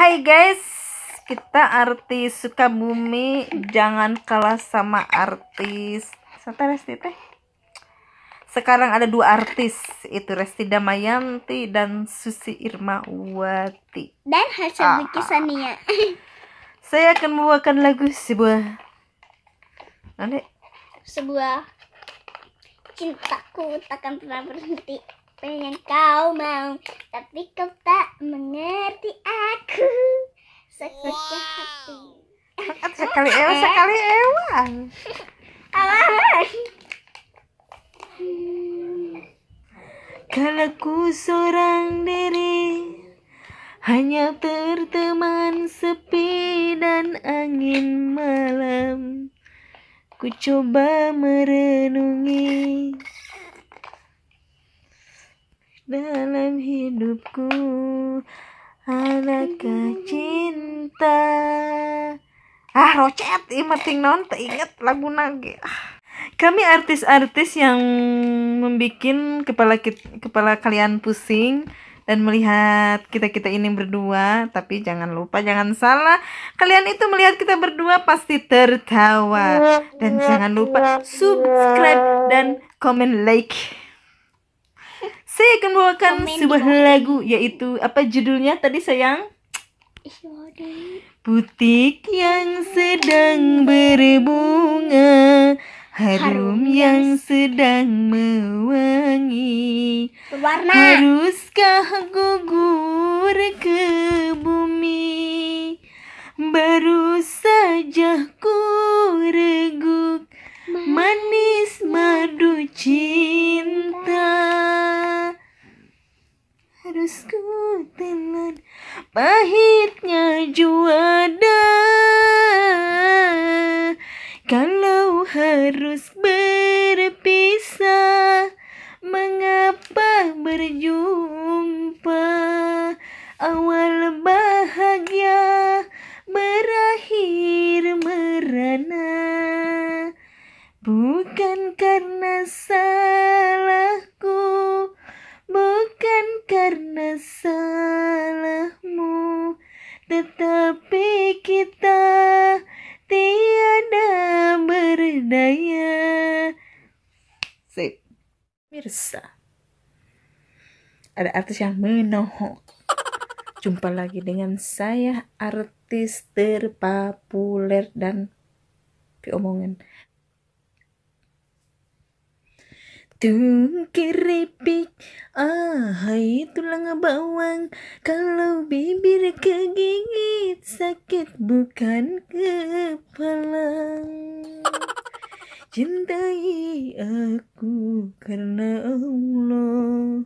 Hai guys, kita artis Sukabumi, jangan kalah sama artis Resti teh. Sekarang ada dua artis, itu Resti Damayanti dan Susi Irmawati. Dan Hasabiki Sania. Saya akan membawakan lagu sebuah cintaku takkan pernah berhenti. Pengen kau mau, tapi kau tak mengerti aku. Sakitnya hati. sekali ewang. Kalau ku seorang diri, hanya terteman sepi dan angin malam. Ku coba merenungi dalam hidupku, adakah cinta? Rocet imating non inget lagu nage. Kami artis-artis yang membikin kepala kalian pusing dan melihat kita ini berdua, tapi jangan lupa, jangan salah, kalian itu melihat kita berdua pasti tertawa. Dan jangan lupa subscribe dan komen like. Saya akan bawakan sebuah lagu, yaitu apa judulnya tadi sayang? Butik yang sedang berbunga, harum yang sedang mewangi. Haruskah gugur ke bumi? Baru saja ku reguk manis madu cinta. Harus ku telan pahitnya juada. Kalau harus berpisah, mengapa berjumpa? Awal bahagia berakhir merana. Bukan karena salahku, bukan karena salahmu, tetapi kita tiada berdaya. Sip. Mirsa, ada artis yang menohok. Jumpa lagi dengan saya, artis terpopuler dan diomongan. Keripik, hai tulang bawang. Kalau bibir kegigit, sakit bukan kepala. Cintai aku karena Allah,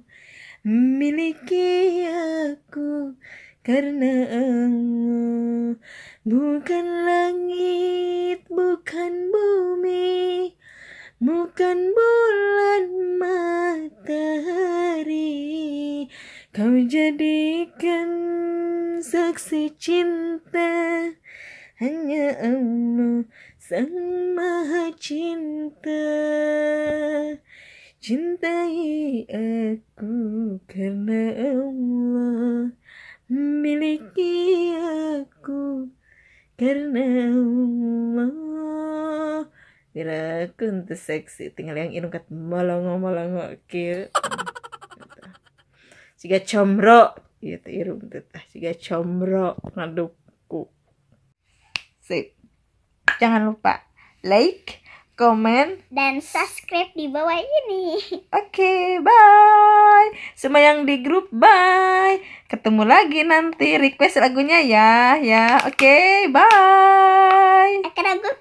miliki aku karena Allah. Bukan langit, bukan bumi, bukan bulan matahari, kau jadikan saksi cinta. Hanya Allah sang maha cinta. Cintai aku karena Allah, miliki aku karena Allah. Bila kuntu seksi, tinggal yang inungkat malongo kieu. Siga comro, ieu teh irung teh siga comro ngadupku. Sip. Jangan lupa like, komen, dan subscribe di bawah ini. Oke, bye. Semua yang di grup bye. Ketemu lagi nanti, request lagunya ya. Oke, bye. Akan aku